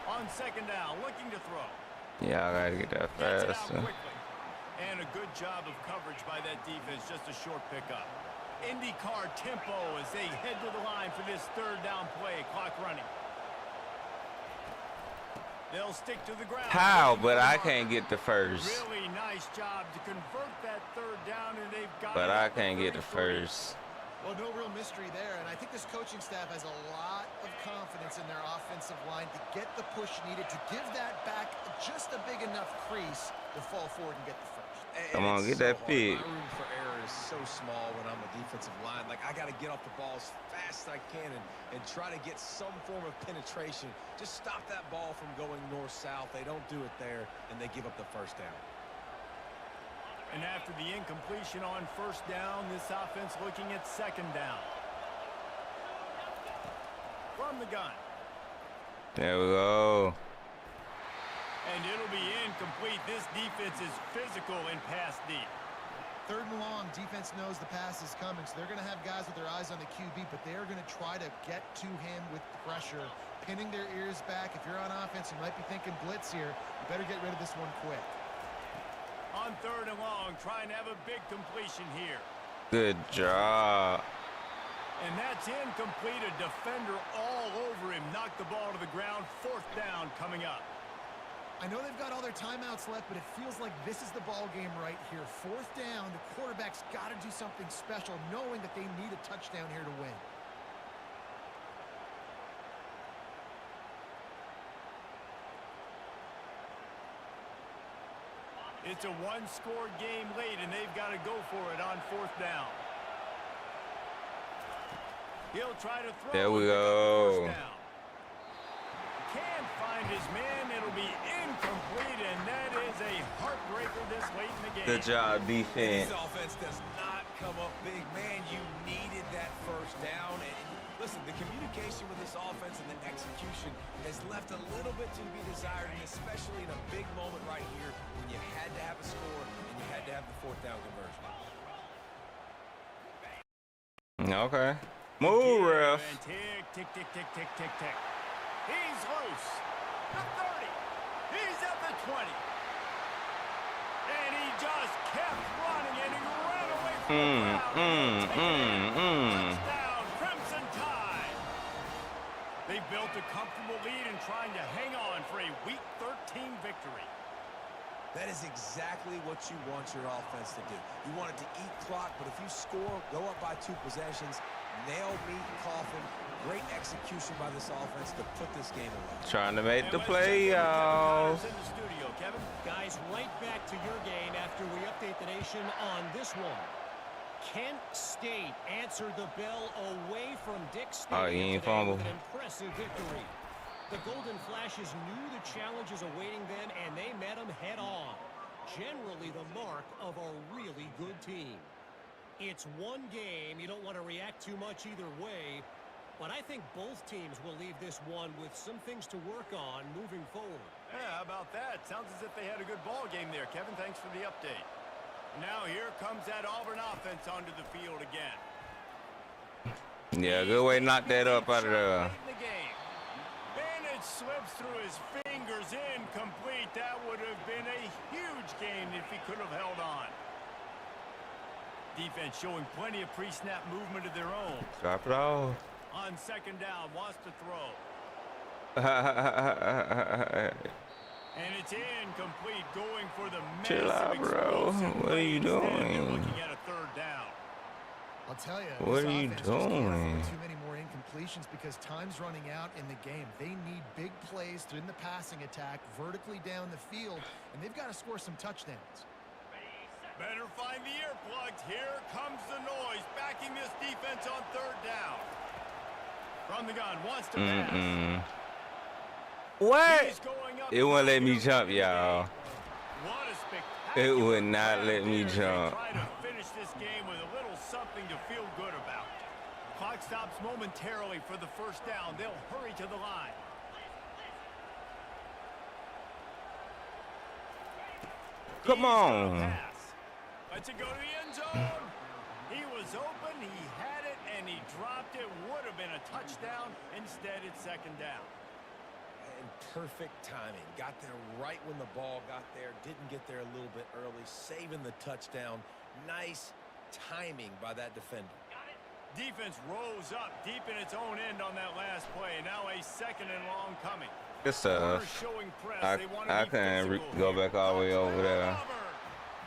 On second down, looking to throw. Yeah, I gotta get that faster. And a good job of coverage by that defense, just a short pickup. IndyCar tempo as they head to the line for this third down play, clock running. They'll stick to the ground. How? But I can't get the first. Really nice job to convert that third down, and they've got But I can't get the first. Well, no real mystery there, and I think this coaching staff has a lot of confidence in their offensive line to get the push needed to give that back just a big enough crease to fall forward and get the first. Come on, get that pick. My room for error is so small when I'm a defensive line. Like, I got to get off the ball as fast as I can and try to get some form of penetration. Just stop that ball from going north-south. They don't do it there, and they give up the first down. And after the incompletion on first down, this offense looking at second down. From the gun. There we go. And it'll be incomplete. This defense is physical and pass deep. Third and long, defense knows the pass is coming, so they're going to have guys with their eyes on the QB, but they're going to try to get to him with pressure, pinning their ears back. If you're on offense, you might be thinking blitz here. You better get rid of this one quick. On third and long, trying to have a big completion here. Good job. And that's incomplete. A defender all over him. Knocked the ball to the ground. Fourth down coming up. I know they've got all their timeouts left, but it feels like this is the ball game right here. Fourth down, the quarterback's got to do something special, knowing that they need a touchdown here to win. It's a one-score game late, and they've got to go for it on fourth down. He'll try to throw. There we go. Can't find his man. It'll be incomplete, and that is a heartbreaker this late in the game. Good job, defense. This offense does not come up big. Man, you needed that first down. And listen, the communication with this offense and the execution has left a little bit to be desired, and especially in a big moment right here when you had to have a score and you had to have the fourth down conversion. Okay. Move, ref. And tick, tick, tick, tick, tick, tick, tick. He's loose. The 30. He's at the 20. And he just kept running, and he ran away from the crowd. Touchdown, Crimson Tide. They've built a comfortable lead and trying to hang on for a Week 13 victory. That is exactly what you want your offense to do. You want it to eat clock, but if you score, go up by 2 possessions, nail meat coffin, great execution by this offense to put this game away. Trying to make the playoffs. In the studio, Kevin. Guys, right back to your game after we update the nation on this one. Kent State answered the bell away from Dick Stadium he ain't today fumbled. with an impressive victory. The Golden Flashes knew the challenges awaiting them, and they met them head-on. Generally the mark of a really good team. It's one game. You don't want to react too much either way, but I think both teams will leave this one with some things to work on moving forward. Yeah, how about that? Sounds as if they had a good ball game there, Kevin. Thanks for the update. Now here comes that Auburn offense onto the field again. Yeah, good way to knock that up out of there. Bennett slips through his fingers, incomplete. That would have been a huge gain if he could have held on. Defense showing plenty of pre-snap movement of their own. Drop it off. On second down, wants to throw. And it's incomplete, going for the Chill out, bro. What are you doing? Looking at a third down. I'll tell you, What are you offense just can't doing? afford too many more incompletions because time's running out in the game. They need big plays in the passing attack, vertically down the field, and they've got to score some touchdowns. Better find the earplugs. Here comes the noise, backing this defense on third down. From the gun, wants to pass. What? He's going up It won't let me jump, y'all. What a spectacular It would not grab let me there as they jump. try to finish this game with a little something to feel good about. Clock stops momentarily for the first down. They'll hurry to the line. Come on. Let's it go to the end zone. He was open, he had it, and he dropped it. Would have been a touchdown. Instead, it's second down. And perfect timing. Got there right when the ball got there. Didn't get there a little bit early. Saving the touchdown. Nice timing by that defender. Defense rose up deep in its own end on that last play. Now a second and long coming. Good stuff. I can't go back all the way over there.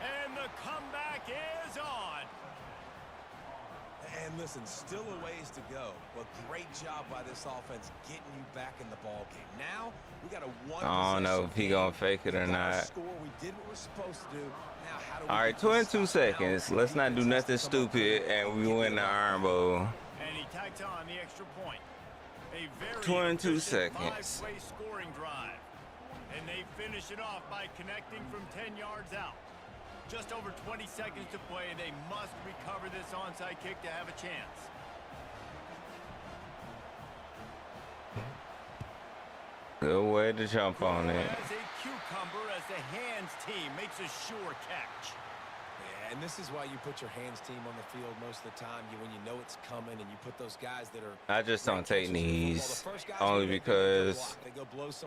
And the comeback is on. And listen, still a ways to go, but great job by this offense getting you back in the ball game. Now we got a one. I don't know if he gonna fake it or not. Score. We did what we're supposed to do. Now, how do we all right, 22 seconds. Let's not do nothing stupid, and we win the Iron Bowl. And he tacks on the extra point. A very 22 seconds. Five-play scoring drive, and they finish it off by connecting from 10 yards out. Just over 20 seconds to play. They must recover this onside kick to have a chance. Good way to jump on it. As a cucumber as the hands team makes a sure catch. Yeah, and this is why you put your hands team on the field most of the time. When you know it's coming, and you put those guys that are. I just don't take knees only because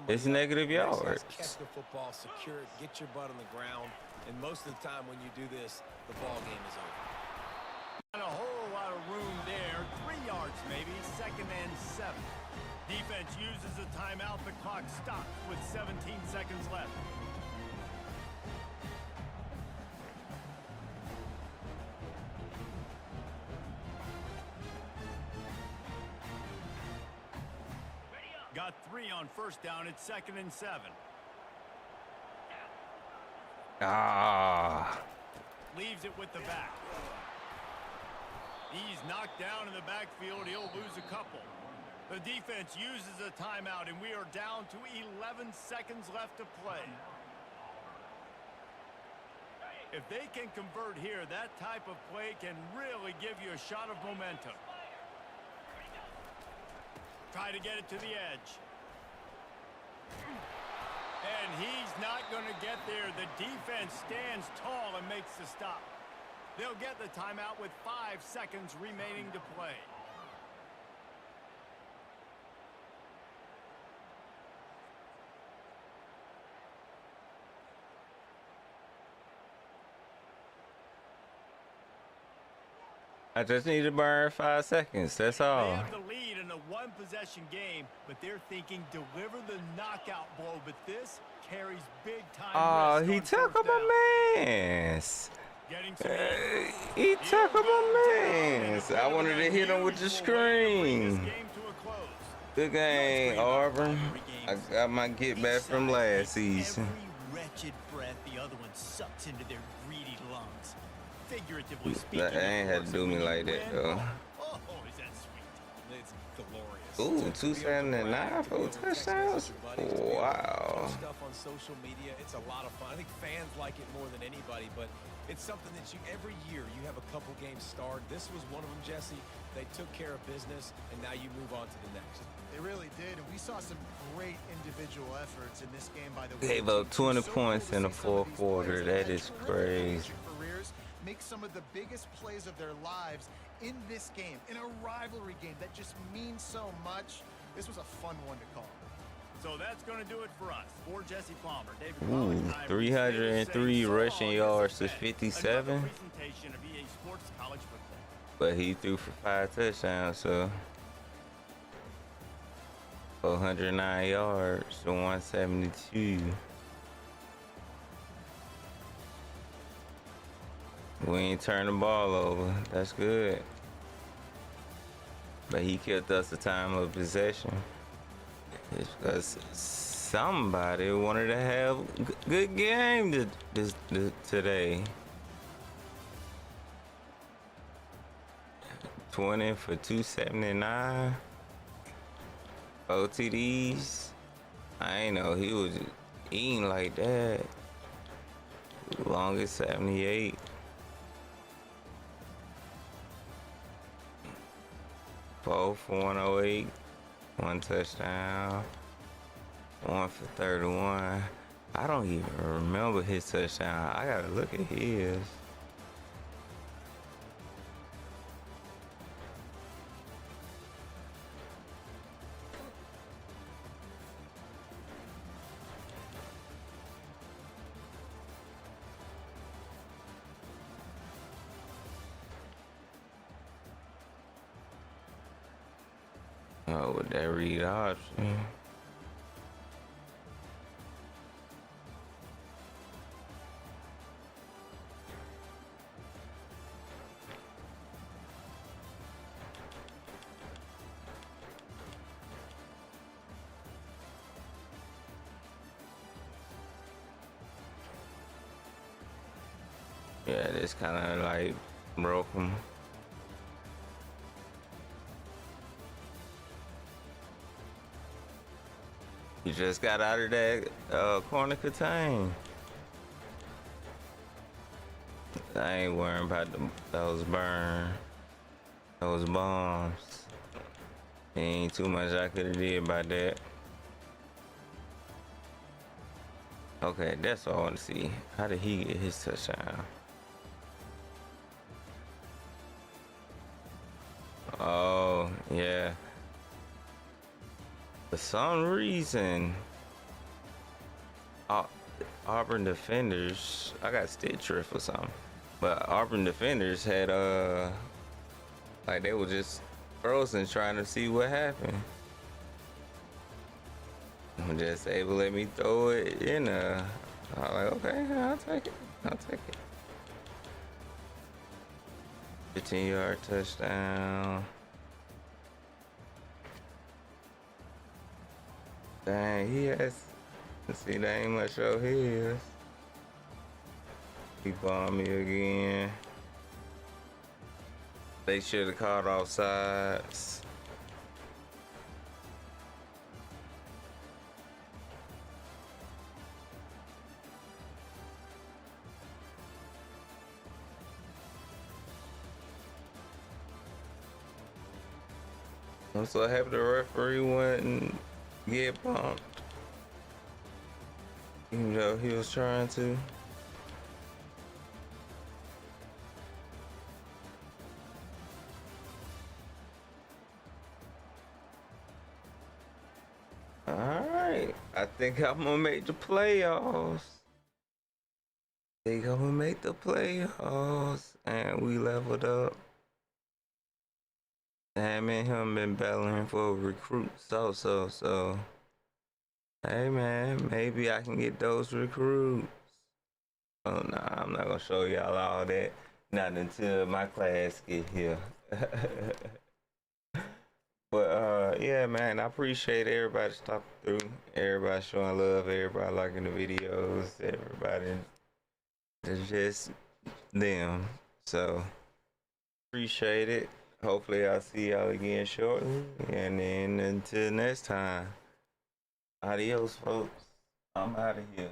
it's negative yards. Catch the football, secure it, get your butt on the ground. And most of the time when you do this, the ball game is over. Not a whole lot of room there. 3 yards maybe. Second and 7. Defense uses a timeout. The clock stops with 17 seconds left. Got 3 on first down. It's second and 7. Ah. Leaves it with the back. He's knocked down in the backfield. He'll lose a couple. The defense uses a timeout, and we are down to 11 seconds left to play. If they can convert here, that type of play can really give you a shot of momentum. Try to get it to the edge. And he's not going to get there. The defense stands tall and makes the stop. They'll get the timeout with 5 seconds remaining to play. I just need to burn 5 seconds. That's all. They have the lead in a one-possession game, but they're thinking deliver the knockout blow. But this carries big time. Oh, he took him a mess. He took him a mess. I wanted to hit him with the screen. Good game, Auburn. I got my get back from last season. Every wretched breath the other one sucks into their greedy lungs. Figuratively speaking, That ain't had to do me like that, though. Oh, is that sweet? It's glorious. Ooh, 279 for touchdowns? Wow. Stuff on social media, it's a lot of fun. I think fans like it more than anybody, but it's something that every year you have a couple games starred. This was one of them, Jesse. They took care of business, and now you move on to the next. They really did, and we saw some great individual efforts in this game, by the way. Gave up 20 points in the fourth quarter. That is crazy. Careers make some of the biggest plays of their lives in this game, in a rivalry game that just means so much. This was a fun one to call. So that's going to do it for us. For Jesse Palmer, David Ooh, 303 rushing yards to 57. Presentation of EA Sports College Football. But he threw for 5 touchdowns, so 409 yards to 172. We ain't turned the ball over. That's good. But he kept us the time of possession. It's because somebody wanted to have a good game today. 20 for 279. OTDs. I ain't know he was eating like that. Longest 78. 4 for 108, 1 touchdown, 1 for 31. I don't even remember his touchdown. I gotta look at his. Oh, with that read option. Yeah, this kind of like broke him. You just got out of that corner contain. I ain't worrying about those bombs. Ain't too much I could have did about that. Okay, that's all I want to see. How did he get his touchdown? Oh, yeah. For some reason, Auburn defenders, I got stick drift or something, but Auburn defenders had, like they were just frozen trying to see what happened. I'm just able to let me throw it in I'm like, okay, I'll take it. 15-yard touchdown. Dang, he has. Let's see, there ain't much of his. He bombed me again. They should have called offsides. I'm so happy the referee wouldn't get bumped, even though he was trying to. All right, I think I'm gonna make the playoffs. And we leveled up. And me and him been battling for a recruit, so. Hey man, maybe I can get those recruits. Oh nah, I'm not gonna show y'all all that. Not until my class get here. But yeah man, I appreciate everybody stopping through. Everybody showing love, everybody liking the videos, everybody. It's just them. So appreciate it. Hopefully I'll see y'all again shortly. And then until next time. Adios, folks. I'm out of here.